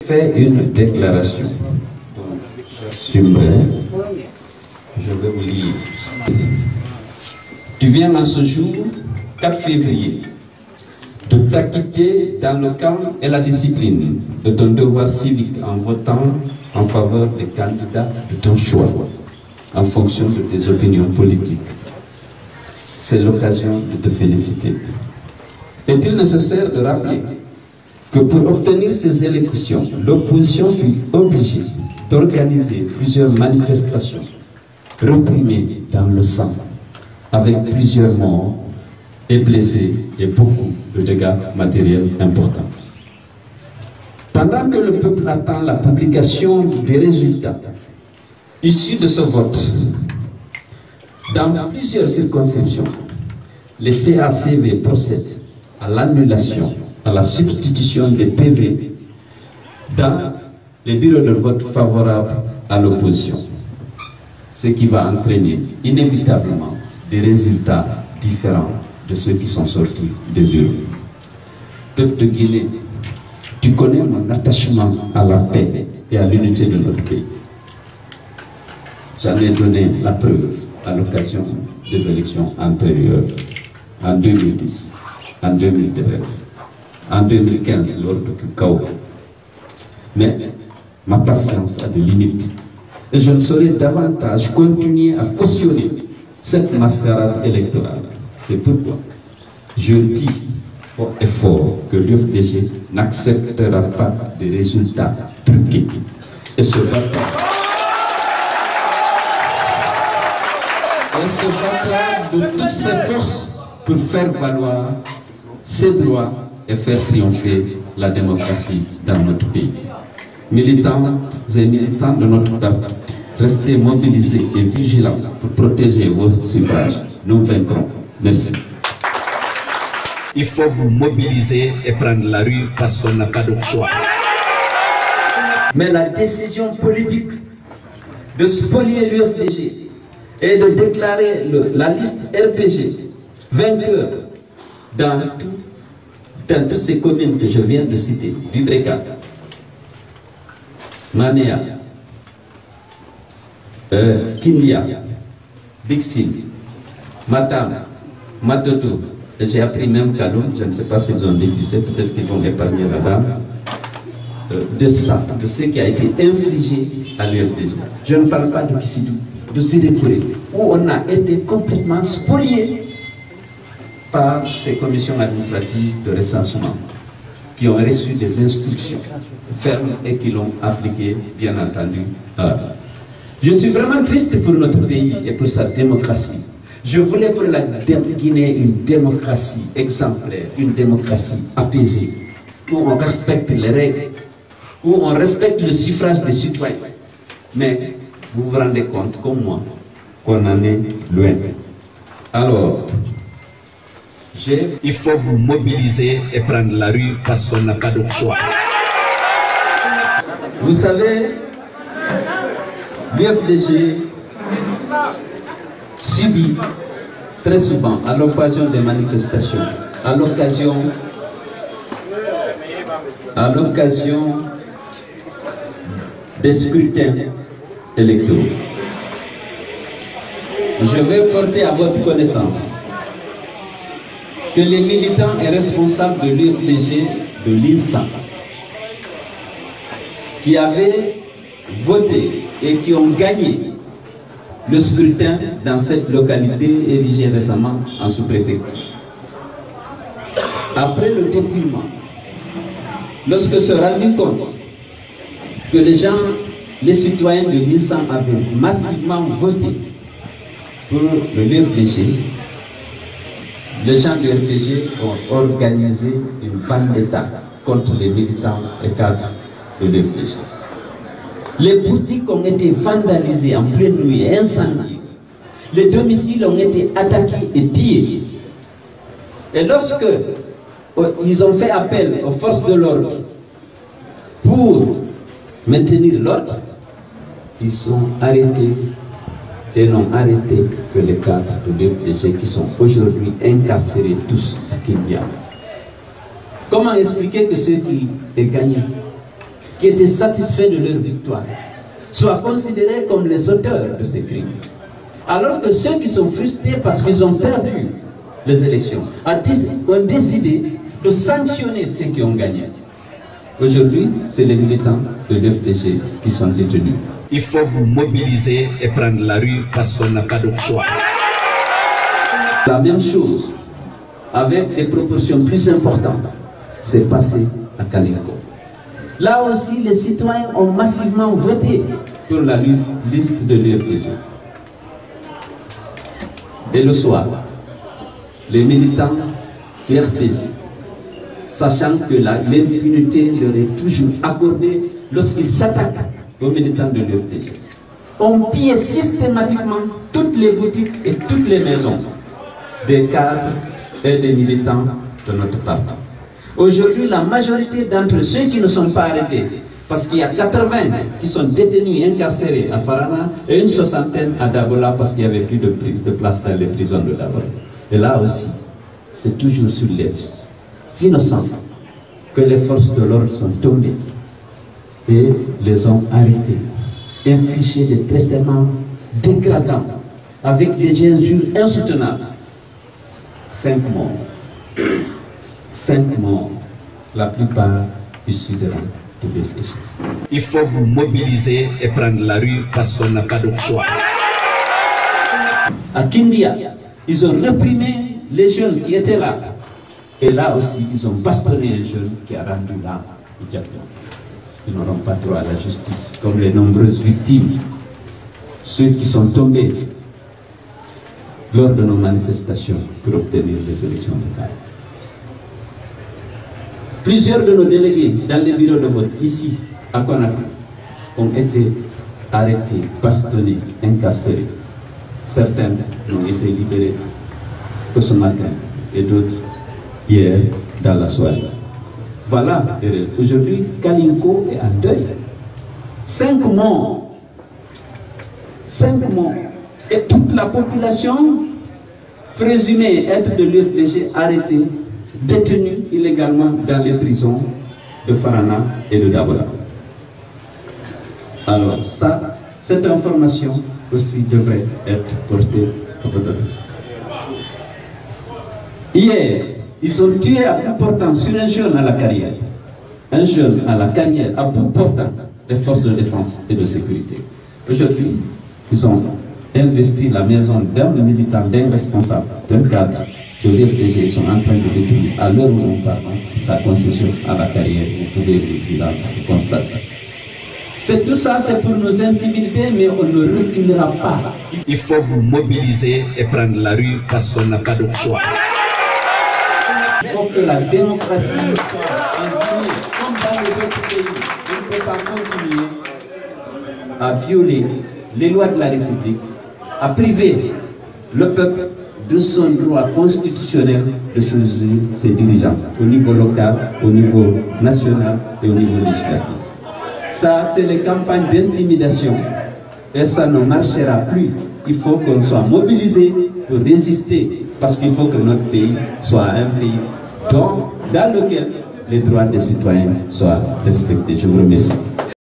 fait une déclaration. J'assumerai. Je vais vous lire. Tu viens en ce jour, 4 février, de t'acquitter dans le calme et la discipline de ton devoir civique en votant en faveur des candidats de ton choix, en fonction de tes opinions politiques. C'est l'occasion de te féliciter. Est-il nécessaire de rappeler que pour obtenir ces élections, l'opposition fut obligée d'organiser plusieurs manifestations réprimées dans le sang, avec plusieurs morts et blessés et beaucoup de dégâts matériels importants. Pendant que le peuple attend la publication des résultats issus de ce vote, dans plusieurs circonscriptions, les CACV procèdent à l'annulation, à la substitution des PV dans les bureaux de vote favorables à l'opposition, ce qui va entraîner inévitablement des résultats différents de ceux qui sont sortis des urnes. Peuple de Guinée, tu connais mon attachement à la paix et à l'unité de notre pays. J'en ai donné la preuve à l'occasion des élections antérieures, en 2010, en 2013, en 2015, lors de Kukao. Mais ma patience a des limites. Et je ne saurais davantage continuer à cautionner cette mascarade électorale. C'est pourquoi je dis haut et fort que l'UFDG n'acceptera pas des résultats truqués et se battra de toutes ses forces pour faire valoir ses droits et faire triompher la démocratie dans notre pays. Militantes et militants de notre parti, restez mobilisés et vigilants pour protéger vos suffrages. Nous vaincrons. Merci. Il faut vous mobiliser et prendre la rue parce qu'on n'a pas d'autre choix. Mais la décision politique de spolier l'UFDG et de déclarer la liste RPG vainqueur dans toutes ces communes que je viens de citer, du Breka, Manea, Kindia, Bixin, Matam, Matoto, j'ai appris même Kaloum, je ne sais pas s'ils ont diffusé, peut-être qu'ils vont épargner la dame, de ce qui a été infligé à l'UFDG. Je ne parle pas de Kissidou, de Sidékouré, où on a été complètement spolié par ces commissions administratives de recensement qui ont reçu des instructions fermes et qui l'ont appliquées, bien entendu. Je suis vraiment triste pour notre pays et pour sa démocratie. Je voulais pour la Guinée une démocratie exemplaire, une démocratie apaisée, où on respecte les règles, où on respecte le suffrage des citoyens. Mais vous vous rendez compte, comme moi, qu'on en est loin. Alors, il faut vous mobiliser et prendre la rue parce qu'on n'a pas d'autre choix. Vous savez, l'UFDG subit très souvent, à l'occasion des manifestations, à l'occasion des scrutins électoraux. Je vais porter à votre connaissance que les militants et responsables de l'UFDG de l'INSA qui avaient voté et qui ont gagné le scrutin dans cette localité érigée récemment en sous-préfecture. Après le dépouillement, lorsque se rendu compte que les citoyens de l'INSA avaient massivement voté pour le l'UFDG, les gens du RPG ont organisé une vendetta contre les militants et cadres de l'UFDG. Les boutiques ont été vandalisées en pleine nuit et incendiées. Les domiciles ont été attaqués et pillés. Et lorsque ils ont fait appel aux forces de l'ordre pour maintenir l'ordre, ils sont arrêtés et n'ont arrêté que les cadres de l'UFDG qui sont aujourd'hui incarcérés tous à Kindia. Comment expliquer que ce qui est gagné qui étaient satisfaits de leur victoire, soient considérés comme les auteurs de ces crimes. Alors que ceux qui sont frustrés parce qu'ils ont perdu les élections ont décidé de sanctionner ceux qui ont gagné. Aujourd'hui, c'est les militants de l'FDG qui sont détenus. Il faut vous mobiliser et prendre la rue parce qu'on n'a pas d'autre choix. La même chose, avec des proportions plus importantes, s'est passé à Kalinko. Là aussi, les citoyens ont massivement voté pour la liste de l'UFDG. Et le soir, les militants du FDG, sachant que l'impunité leur est toujours accordée lorsqu'ils s'attaquent aux militants de l'UFDG, ont pillé systématiquement toutes les boutiques et toutes les maisons des cadres et des militants de notre parti. Aujourd'hui, la majorité d'entre ceux qui ne sont pas arrêtés, parce qu'il y a 80 qui sont détenus et incarcérés à Farana et une soixantaine à Dabola parce qu'il n'y avait plus de place dans les prisons de Dabola. Et là aussi, c'est toujours sur les innocents que les forces de l'ordre sont tombées et les ont arrêtés, infligé des traitements dégradants avec des injures insoutenables. 5 morts. 5 morts, la plupart issus de l'UFDG. Il faut vous mobiliser et prendre la rue parce qu'on n'a pas d'autre choix. À Kindia, ils ont réprimé les jeunes qui étaient là. Et là aussi, ils ont bastonné un jeune qui a rendu l'âme au diable. Ils n'auront pas droit à la justice, comme les nombreuses victimes, ceux qui sont tombés lors de nos manifestations pour obtenir les élections locales. Plusieurs de nos délégués dans les bureaux de vote ici à Conakry ont été arrêtés, bastonnés, incarcérés. Certains ont été libérés que ce matin et d'autres hier dans la soirée. Voilà, aujourd'hui, Kalinko est en deuil. 5 morts. 5 morts. Et toute la population présumée être de l'UFDG arrêtée, détenue illégalement dans les prisons de Farana et de Dabola. Alors ça, cette information aussi devrait être portée à votre attention. Hier, ils ont tué à bout portant sur un jeune à la carrière. Un jeune à la carrière à bout portant des forces de défense et de sécurité. Aujourd'hui, ils ont investi la maison d'un militant, d'un responsable, d'un cadre que l'UFDG sont en train de détruire à l'heure où on parle, sa concession à la carrière. Vous pouvez ici là constater. C'est tout ça, c'est pour nous intimider, mais on ne reculera pas. Il faut vous mobiliser et prendre la rue parce qu'on n'a pas d'autre choix. Il faut que la démocratie soit intégrée, comme dans les autres pays. On ne peut pas continuer à violer les lois de la République, à priver le peuple de son droit constitutionnel de choisir ses dirigeants au niveau local, au niveau national et au niveau législatif. Ça, c'est les campagnes d'intimidation et ça ne marchera plus. Il faut qu'on soit mobilisé pour résister parce qu'il faut que notre pays soit un pays dans lequel les droits des citoyens soient respectés. Je vous remercie.